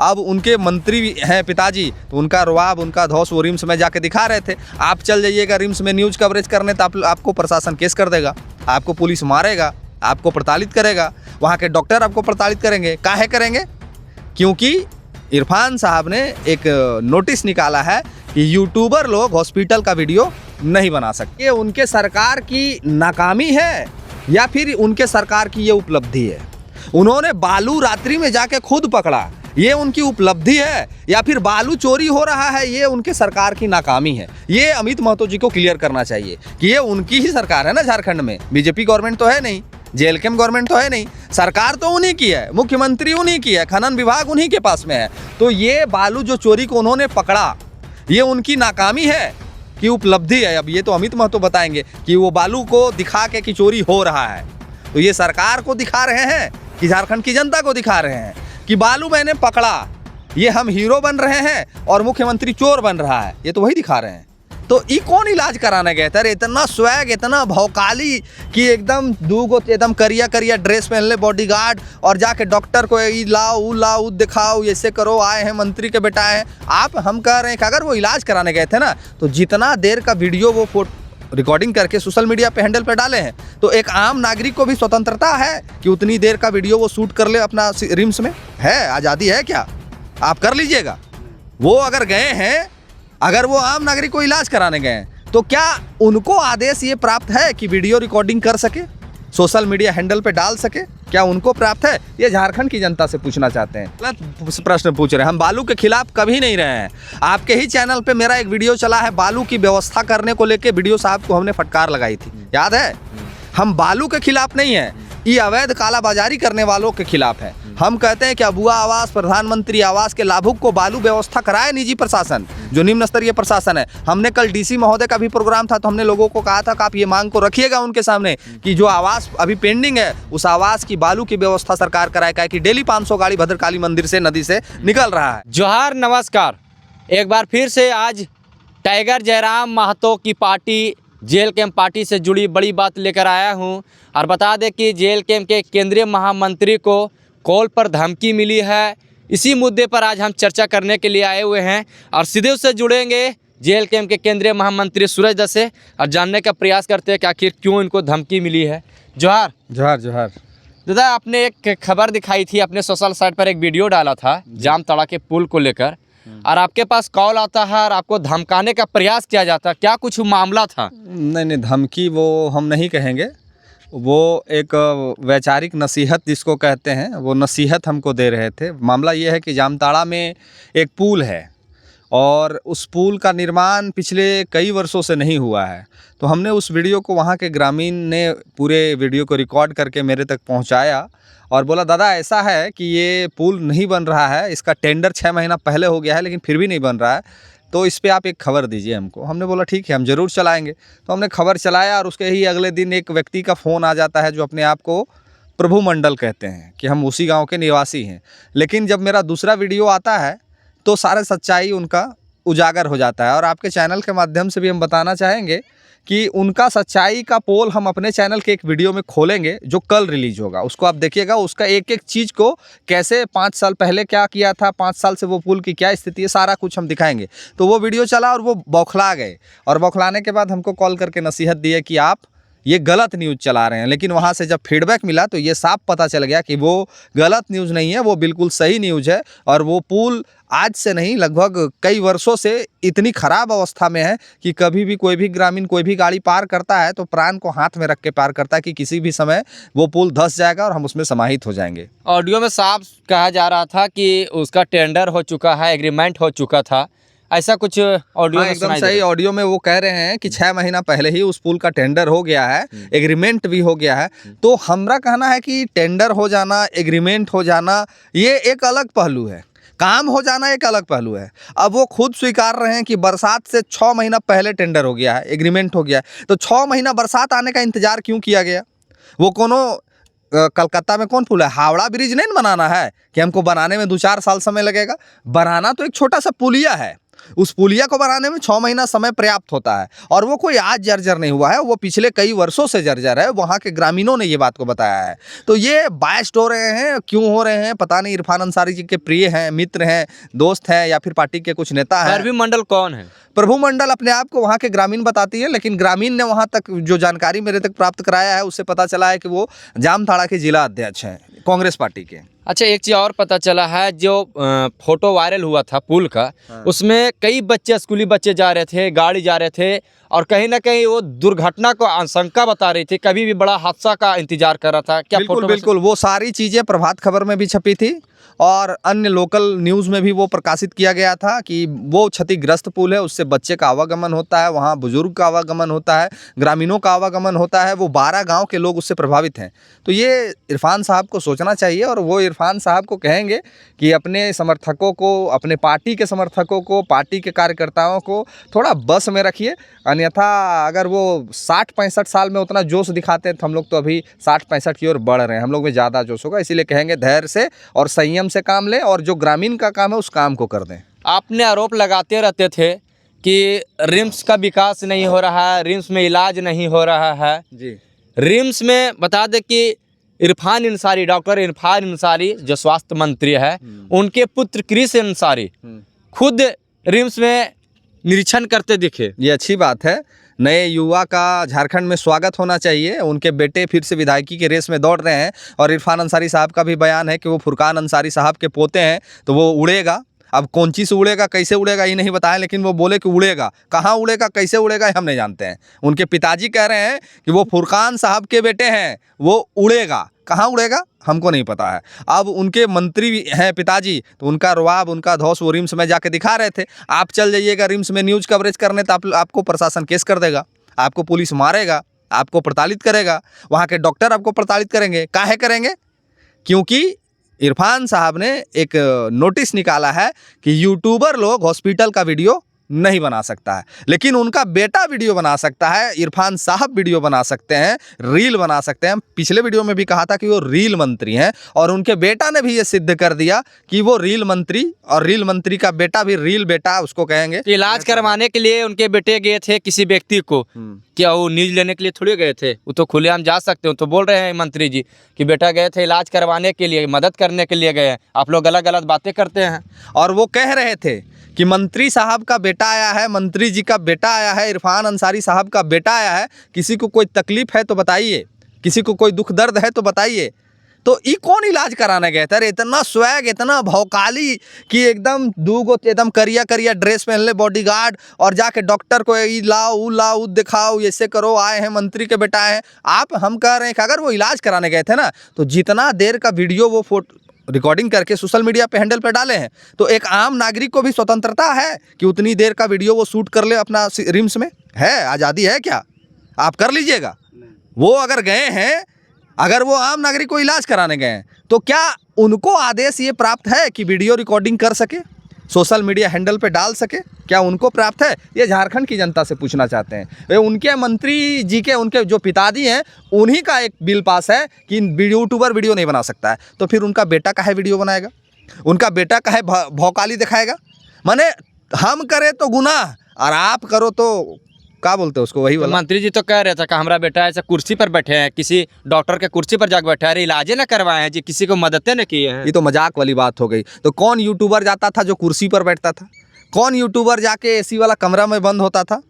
अब उनके मंत्री हैं पिताजी, तो उनका रुआब, उनका धौस वो रिम्स में जाके दिखा रहे थे। आप चल जाइएगा रिम्स में न्यूज़ कवरेज करने तो आपको प्रशासन केस कर देगा, आपको पुलिस मारेगा, आपको प्रताड़ित करेगा, वहाँ के डॉक्टर आपको प्रताड़ित करेंगे। काहे करेंगे? क्योंकि इरफान साहब ने एक नोटिस निकाला है कि यूट्यूबर लोग हॉस्पिटल का वीडियो नहीं बना सकते। ये उनके सरकार की नाकामी है या फिर उनके सरकार की ये उपलब्धि है? उन्होंने बालू रात्रि में जाके खुद पकड़ा, ये उनकी उपलब्धि है या फिर बालू चोरी हो रहा है ये उनके सरकार की नाकामी है? ये अमित महतो जी को क्लियर करना चाहिए कि ये उनकी ही सरकार है ना। झारखंड में बीजेपी गवर्नमेंट तो है नहीं, जेएलके गवर्नमेंट तो है नहीं, सरकार तो उन्हीं की है, मुख्यमंत्री उन्हीं की है, खनन विभाग उन्हीं के पास में है। तो ये बालू जो चोरी को उन्होंने पकड़ा, ये उनकी नाकामी है कि उपलब्धि है? अब ये तो अमित महतो बताएंगे कि वो बालू को दिखा के कि चोरी हो रहा है। तो ये सरकार को दिखा रहे हैं कि झारखंड की जनता को दिखा रहे हैं कि बालू मैंने पकड़ा, ये हम हीरो बन रहे हैं और मुख्यमंत्री चोर बन रहा है? ये तो वही दिखा रहे हैं। तो ये कौन इलाज कराने गए थे? इतना स्वैग, इतना भौकाली कि एकदम दूगो एकदम करिया करिया ड्रेस पहन ले बॉडीगार्ड और जाके डॉक्टर को ई लाओ दिखाओ, ऐसे करो, आए हैं मंत्री के बेटा हैं आप। हम कह रहे हैं कि अगर वो इलाज कराने गए थे ना, तो जितना देर का वीडियो वो रिकॉर्डिंग करके सोशल मीडिया पे हैंडल पे डाले हैं, तो एक आम नागरिक को भी स्वतंत्रता है कि उतनी देर का वीडियो वो शूट कर ले अपना रिम्स में। है आज़ादी है क्या? आप कर लीजिएगा। वो अगर गए हैं, अगर वो आम नागरिक को इलाज कराने गए हैं, तो क्या उनको आदेश ये प्राप्त है कि वीडियो रिकॉर्डिंग कर सके, सोशल मीडिया हैंडल पे डाल सके? क्या उनको प्राप्त है? ये झारखंड की जनता से पूछना चाहते हैं। गलत प्रश्न पूछ रहे हैं। हम बालू के खिलाफ कभी नहीं रहे हैं। आपके ही चैनल पे मेरा एक वीडियो चला है, बालू की व्यवस्था करने को लेके वीडियो साहब को हमने फटकार लगाई थी, याद है? हम बालू के खिलाफ नहीं है, ये अवैध कालाबाजारी करने वालों के खिलाफ है। हम कहते हैं कि अबुआ आवास, प्रधानमंत्री आवास के लाभुक को बालू व्यवस्था कराए निजी प्रशासन, जो निम्न स्तरीय प्रशासन है। हमने कल डीसी महोदय का भी प्रोग्राम था, तो हमने लोगों को कहा था कि आप ये मांग को रखिएगा उनके सामने कि जो आवास अभी पेंडिंग है, उस आवास की बालू की व्यवस्था सरकार कराए। क्या कि डेली 500 गाड़ी भद्रकाली मंदिर से नदी से निकल रहा है। जोहार, नमस्कार। एक बार फिर से आज टाइगर जयराम महतो की पार्टी जेल कैंप पार्टी से जुड़ी बड़ी बात लेकर आया हूं। और बता दें कि जेल कैंप के केंद्रीय महामंत्री को कॉल पर धमकी मिली है। इसी मुद्दे पर आज हम चर्चा करने के लिए आए हुए हैं और सीधे उससे जुड़ेंगे जेल कैंप के केंद्रीय महामंत्री सूरज दत्त से और जानने का प्रयास करते हैं कि आखिर क्यों इनको धमकी मिली है। जोहार। जोहार जोहार। दादा, आपने एक खबर दिखाई थी, अपने सोशल साइट पर एक वीडियो डाला था जामताड़ा के पुल को लेकर, और आपके पास कॉल आता है और आपको धमकाने का प्रयास किया जाता है। क्या कुछ मामला था? नहीं, धमकी वो हम नहीं कहेंगे, वो एक वैचारिक नसीहत जिसको कहते हैं, वो नसीहत हमको दे रहे थे। मामला ये है कि जामताड़ा में एक पुल है और उस पुल का निर्माण पिछले कई वर्षों से नहीं हुआ है। तो हमने उस वीडियो को, वहाँ के ग्रामीण ने पूरे वीडियो को रिकॉर्ड करके मेरे तक पहुँचाया और बोला दादा ऐसा है कि ये पुल नहीं बन रहा है, इसका टेंडर 6 महीना पहले हो गया है लेकिन फिर भी नहीं बन रहा है, तो इस पे आप एक खबर दीजिए हमको। हमने बोला ठीक है, हम ज़रूर चलाएंगे। तो हमने खबर चलाया और उसके ही अगले दिन एक व्यक्ति का फ़ोन आ जाता है जो अपने आप को प्रभु मंडल कहते हैं कि हम उसी गांव के निवासी हैं। लेकिन जब मेरा दूसरा वीडियो आता है तो सारे सच्चाई उनका उजागर हो जाता है। और आपके चैनल के माध्यम से भी हम बताना चाहेंगे कि उनका सच्चाई का पोल हम अपने चैनल के एक वीडियो में खोलेंगे जो कल रिलीज होगा। उसको आप देखिएगा, उसका एक एक चीज़ को कैसे 5 साल पहले क्या किया था, 5 साल से वो पुल की क्या स्थिति है, सारा कुछ हम दिखाएंगे। तो वो वीडियो चला और वो बौखला गए और बौखलाने के बाद हमको कॉल करके नसीहत दी है कि आप ये गलत न्यूज़ चला रहे हैं। लेकिन वहाँ से जब फीडबैक मिला तो ये साफ पता चल गया कि वो गलत न्यूज़ नहीं है, वो बिल्कुल सही न्यूज़ है। और वो पुल आज से नहीं, लगभग कई वर्षों से इतनी ख़राब अवस्था में है कि कभी भी कोई भी ग्रामीण कोई भी गाड़ी पार करता है तो प्राण को हाथ में रख के पार करता है कि किसी भी समय वो पुल धंस जाएगा और हम उसमें समाहित हो जाएंगे। ऑडियो में साफ कहा जा रहा था कि उसका टेंडर हो चुका है, एग्रीमेंट हो चुका था, ऐसा कुछ ऑडियो में एकदम सही। ऑडियो में वो कह रहे हैं कि 6 महीना पहले ही उस पुल का टेंडर हो गया है, एग्रीमेंट भी हो गया है। तो हमारा कहना है कि टेंडर हो जाना, एग्रीमेंट हो जाना, ये एक अलग पहलू है, काम हो जाना एक अलग पहलू है। अब वो खुद स्वीकार रहे हैं कि बरसात से 6 महीना पहले टेंडर हो गया है, एग्रीमेंट हो गया है। तो 6 महीना बरसात आने का इंतजार क्यों किया गया? वो कोनो कलकत्ता में कौन पुल है, हावड़ा ब्रिज नहीं बनाना है कि हमको बनाने में 2-4 साल समय लगेगा। बनाना तो एक छोटा सा पुलिया है, उस पुलिया को बनाने में 6 महीना समय पर्याप्त होता है और वो कोई आज जर्जर नहीं हुआ है, वो पिछले कई वर्षों से जर्जर है। वहाँ के ग्रामीणों ने ये बात को बताया है। तो ये बायस्ड हो रहे हैं, क्यों हो रहे हैं पता नहीं। इरफान अंसारी जी के प्रिय हैं, मित्र हैं, दोस्त हैं या फिर पार्टी के कुछ नेता हैं। प्रभु मंडल कौन है? प्रभु मंडल अपने आप को वहाँ के ग्रामीण बताती है, लेकिन ग्रामीण ने वहाँ तक जो जानकारी मेरे तक प्राप्त कराया है उससे पता चला है कि वो जामताड़ा के जिला अध्यक्ष हैं कांग्रेस पार्टी के। अच्छा, एक चीज़ और पता चला है, जो फोटो वायरल हुआ था पुल का, उसमें कई बच्चे, स्कूली बच्चे जा रहे थे, गाड़ी जा रहे थे और कहीं ना कहीं वो दुर्घटना को आशंका बता रही थी, कभी भी बड़ा हादसा का इंतजार कर रहा था। क्या बिल्कुल बिल्कुल, वो सारी चीज़ें प्रभात खबर में भी छपी थी और अन्य लोकल न्यूज़ में भी वो प्रकाशित किया गया था कि वो क्षतिग्रस्त पुल है, उससे बच्चे का आवागमन होता है, वहाँ बुजुर्ग का आवागमन होता है, ग्रामीणों का आवागमन होता है, वो 12 गांव के लोग उससे प्रभावित हैं। तो ये इरफान साहब को सोचना चाहिए और वो इरफान साहब को कहेंगे कि अपने समर्थकों को, अपने पार्टी के समर्थकों को, पार्टी के कार्यकर्ताओं को थोड़ा बस में रखिए। अन्यथा अगर वो 60-65 साल में उतना जोश दिखाते हैं तो हम लोग तो अभी 60-65 की ओर बढ़ रहे हैं, हम लोग में ज़्यादा जोश होगा। इसीलिए कहेंगे धैर्य से और संयम से काम लें और जो ग्रामीण का काम है उस काम को कर दें। आपने आरोप लगाते रहते थे कि रिम्स का विकास नहीं हो रहा है, रिम्स में इलाज नहीं हो रहा है जी। रिम्स में बता दें कि इरफान अंसारी, डॉक्टर इरफान अंसारी जो स्वास्थ्य मंत्री है, उनके पुत्र क्रिश अंसारी खुद रिम्स में निरीक्षण करते दिखे। ये अच्छी बात है। नए युवा का झारखंड में स्वागत होना चाहिए। उनके बेटे फिर से विधायकी के रेस में दौड़ रहे हैं और इरफान अंसारी साहब का भी बयान है कि वो फुरकान अंसारी साहब के पोते हैं, तो वो उड़ेगा। अब कौन चीज़ से उड़ेगा, कैसे उड़ेगा ये नहीं बताया, लेकिन वो बोले कि उड़ेगा। कहाँ उड़ेगा, कैसे उड़ेगा, हम नहीं जानते हैं। उनके पिताजी कह रहे हैं कि वो फुरकान साहब के बेटे हैं, वो उड़ेगा। कहाँ उड़ेगा हमको नहीं पता है। अब उनके मंत्री हैं पिताजी, तो उनका रुआब, उनका धौस वो रिम्स में जाके दिखा रहे थे। आप चल जाइएगा रिम्स में न्यूज़ कवरेज करने तो आपको प्रशासन केस कर देगा, आपको पुलिस मारेगा, आपको प्रताड़ित करेगा, वहाँ के डॉक्टर आपको प्रताड़ित करेंगे। काहे करेंगे? क्योंकि इरफान साहब ने एक नोटिस निकाला है कि यूट्यूबर लोग हॉस्पिटल का वीडियो नहीं बना सकता है, लेकिन उनका बेटा वीडियो बना सकता है। इरफान साहब वीडियो बना सकते हैं, रील बना सकते हैं। पिछले वीडियो में भी कहा था कि वो रील मंत्री हैं और उनके बेटा ने भी ये सिद्ध कर दिया कि वो रील मंत्री, और रील मंत्री का बेटा भी रील बेटा उसको कहेंगे। इलाज करवाने के लिए उनके बेटे गए थे किसी व्यक्ति को, क्या वो न्यूज लेने के लिए थोड़ी गए थे? वो तो खुलेआम जा सकते हो। तो बोल रहे हैं मंत्री जी कि बेटा गए थे इलाज करवाने के लिए, मदद करने के लिए गए। आप लोग गलत गलत बातें करते हैं। और वो कह रहे थे कि मंत्री साहब का बेटा आया है, मंत्री जी का बेटा आया है, इरफान अंसारी साहब का बेटा आया है, किसी को कोई तकलीफ है तो बताइए, किसी को कोई दुख दर्द है तो बताइए। तो ये कौन इलाज कराने गए थे? अरे इतना स्वैग, इतना भौकाली कि एकदम दूगो एकदम करिया करिया ड्रेस पहन ले बॉडीगार्ड और जाके डॉक्टर को ये लाओ, वो लाओ, वो दिखाओ, ऐसे करो, आए हैं मंत्री के बेटा आए हैं। हम कह रहे हैं कि अगर वो इलाज कराने गए थे ना, तो जितना देर का वीडियो वो फोटो रिकॉर्डिंग करके सोशल मीडिया पे हैंडल पे डाले हैं, तो एक आम नागरिक को भी स्वतंत्रता है कि उतनी देर का वीडियो वो शूट कर ले अपना रिम्स में। है आज़ादी है क्या? आप कर लीजिएगा। वो अगर गए हैं, अगर वो आम नागरिक को इलाज कराने गए हैं, तो क्या उनको आदेश ये प्राप्त है कि वीडियो रिकॉर्डिंग कर सके, सोशल मीडिया हैंडल पे डाल सके? क्या उनको प्राप्त है? ये झारखंड की जनता से पूछना चाहते हैं। वे उनके मंत्री जी के, उनके जो पिताजी हैं, उन्हीं का एक बिल पास है कि यूट्यूबर वीडियो नहीं बना सकता है। तो फिर उनका बेटा काहे वीडियो बनाएगा? उनका बेटा काहे भौकाली दिखाएगा? माने हम करें तो गुनाह और आप करो तो क्या बोलते हैं उसको, वही वाला। मंत्री जी तो कह रहे थे कि हमारा बेटा ऐसे कुर्सी पर बैठे हैं, किसी डॉक्टर के कुर्सी पर जाकर बैठे हैं, इलाजे न करवाए हैं जी, किसी को मददें न किए हैं। ये तो मजाक वाली बात हो गई। तो कौन यूट्यूबर जाता था जो कुर्सी पर बैठता था? कौन यूट्यूबर जाके एसी वाला कमरा में बंद होता था?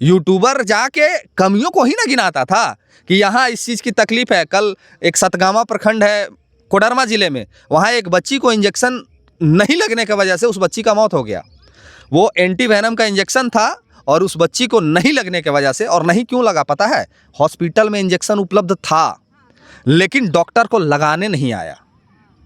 यूट्यूबर जाके कमियों को ही ना गिनाता था कि यहाँ इस चीज़ की तकलीफ है। कल एक सतगामा प्रखंड है कोडरमा जिले में, वहाँ एक बच्ची को इंजेक्शन नहीं लगने की वजह से उस बच्ची का मौत हो गया। वो एंटीवेनम का इंजेक्शन था और उस बच्ची को नहीं लगने की वजह से, और नहीं क्यों लगा पता है? हॉस्पिटल में इंजेक्शन उपलब्ध था लेकिन डॉक्टर को लगाने नहीं आया।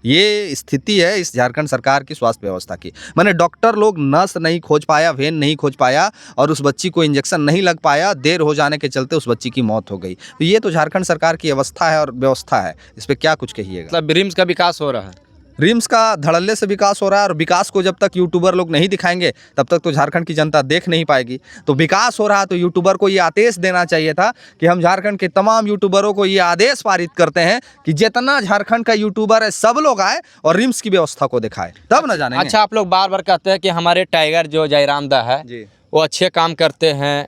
ये स्थिति है इस झारखंड सरकार की स्वास्थ्य व्यवस्था की। मैंने डॉक्टर लोग नस नहीं खोज पाया, वेन नहीं खोज पाया और उस बच्ची को इंजेक्शन नहीं लग पाया। देर हो जाने के चलते उस बच्ची की मौत हो गई। तो ये तो झारखंड सरकार की अवस्था है और व्यवस्था है, इस पर क्या कुछ कहिएगा? मतलब रिम्स का विकास हो रहा है? रिम्स का धड़ल्ले से विकास हो रहा है और विकास को जब तक यूट्यूबर लोग नहीं दिखाएंगे तब तक तो झारखंड की जनता देख नहीं पाएगी। तो विकास हो रहा है तो यूट्यूबर को ये आदेश देना चाहिए था कि हम झारखंड के तमाम यूट्यूबरों को ये आदेश पारित करते हैं कि जितना झारखंड का यूट्यूबर है सब लोग आए और रिम्स की व्यवस्था को दिखाए, तब न जानेंगे। अच्छा, आप लोग बार बार कहते हैं कि हमारे टाइगर जो जयराम दा है जी, वो अच्छे काम करते हैं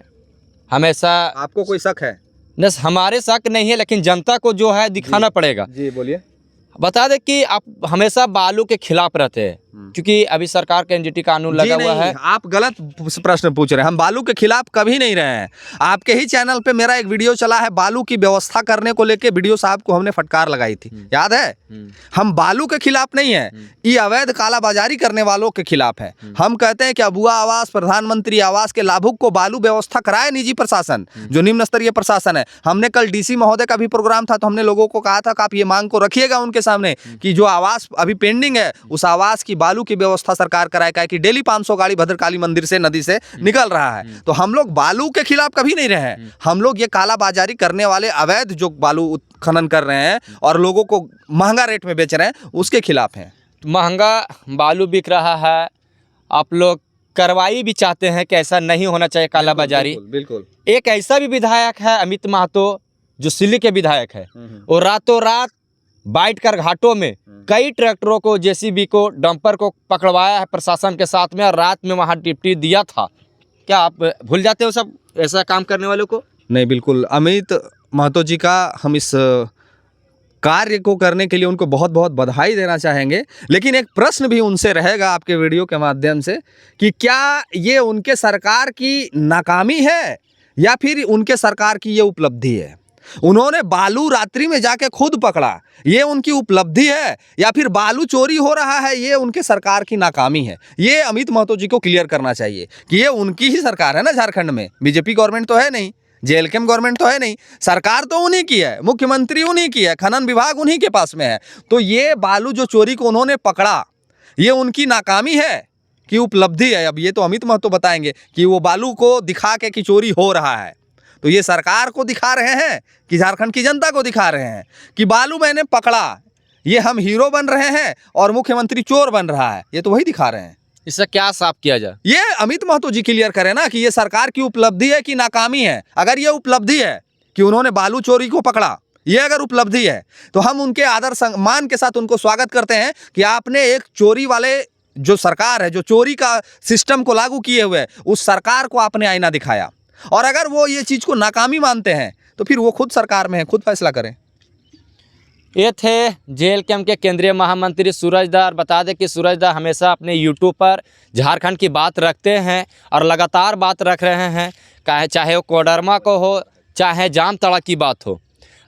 हमेशा। आपको कोई शक है? बस हमारे शक नहीं है, लेकिन जनता को जो है दिखाना पड़ेगा। जी बोलिए। बता दें कि आप हमेशा बालू के खिलाफ रहते हैं, क्योंकि अभी सरकार का एनजीटी कानून लगा हुआ है। आप गलत प्रश्न पूछ रहे हैं। हम बालू के खिलाफ कभी नहीं रहे हैं। आपके ही चैनल पे मेरा एक वीडियो चला है, बालू की व्यवस्था करने को लेके वीडियो साहब को हमने फटकार लगाई थी, याद है? हम बालू के खिलाफ नहीं है, ये अवैध कालाबाजारी करने वालों के खिलाफ है। हम कहते हैं कि अबुआ आवास, प्रधानमंत्री आवास के लाभुक को बालू व्यवस्था कराए निजी प्रशासन, जो निम्न स्तरीय प्रशासन है। हमने कल डीसी महोदय का भी प्रोग्राम था, तो हमने लोगों को कहा था कि आप ये मांग को रखिएगा उनके सामने कि जो आवास अभी पेंडिंग है उस आवास की बालू की व्यवस्था सरकार कराए। का कि डेली 500 गाड़ी भद्रकाली मंदिर से नदी से निकल रहा है। तो हम लोग बालू के खिलाफ कभी नहीं रहे हैं। हम लोग ये कालाबाजारी करने वाले, अवैध जो बालू उत्खनन कर रहे हैं और लोगों को महंगा रेट में बेच रहे हैं, उसके खिलाफ हैं। महंगा बालू बिक रहा है, आप लोग कार्रवाई भी चाहते हैं कि ऐसा नहीं होना चाहिए कालाबाजारी। बिल्कुल। एक ऐसा भी विधायक है अमित महतो, जो सिल्ली के विधायक है, और रातों रात बैठ कर घाटों में कई ट्रैक्टरों को, जेसीबी को, डंपर को पकड़वाया है प्रशासन के साथ में, और रात में वहां ड्यूटी दिया था। क्या आप भूल जाते हो सब ऐसा काम करने वालों को? नहीं, बिल्कुल। अमित महतो जी का हम इस कार्य को करने के लिए उनको बहुत बहुत बधाई देना चाहेंगे। लेकिन एक प्रश्न भी उनसे रहेगा आपके वीडियो के माध्यम से कि क्या ये उनके सरकार की नाकामी है या फिर उनके सरकार की ये उपलब्धि है? उन्होंने बालू रात्रि में जाके खुद पकड़ा, ये उनकी उपलब्धि है या फिर बालू चोरी हो रहा है ये उनके सरकार की नाकामी है? ये अमित महतो जी को क्लियर करना चाहिए कि ये उनकी ही सरकार है ना झारखंड में। बीजेपी गवर्नमेंट तो है नहीं, जेएलके गवर्नमेंट तो है नहीं, सरकार तो उन्हीं की है, मुख्यमंत्री उन्हीं की है, खनन विभाग उन्हीं के पास में है। तो ये बालू जो चोरी को उन्होंने पकड़ा, ये उनकी नाकामी है कि उपलब्धि है? अब ये तो अमित महतो बताएंगे कि वो बालू को दिखा के कि चोरी हो रहा है। तो ये सरकार को दिखा रहे हैं कि झारखंड की जनता को दिखा रहे हैं कि बालू मैंने पकड़ा, ये हम हीरो बन रहे हैं और मुख्यमंत्री चोर बन रहा है? ये तो वही दिखा रहे हैं। इससे क्या साफ किया जाए? ये अमित महतो जी क्लियर करें ना कि ये सरकार की उपलब्धि है कि नाकामी है। अगर ये उपलब्धि है कि उन्होंने बालू चोरी को पकड़ा, ये अगर उपलब्धि है तो हम उनके आदर सम्मान के साथ उनको स्वागत करते हैं कि आपने एक चोरी वाले जो सरकार है, जो चोरी का सिस्टम को लागू किए हुए, उस सरकार को आपने आईना दिखाया। और अगर वो ये चीज़ को नाकामी मानते हैं तो फिर वो खुद सरकार में है, खुद फैसला करें। ये थे जेएलके के केंद्रीय महामंत्री सूरज दा। बता दें कि सूरज दा हमेशा अपने यूट्यूब पर झारखंड की बात रखते हैं और लगातार बात रख रहे हैं, चाहे वो कोडरमा को हो, चाहे जामताड़ा की बात हो।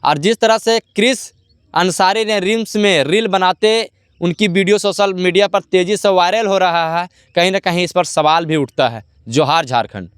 और जिस तरह से क्रिस अंसारी ने रिम्स में रील बनाते उनकी वीडियो सोशल मीडिया पर तेज़ी से वायरल हो रहा है, कहीं ना कहीं इस पर सवाल भी उठता है। जोहार झारखंड।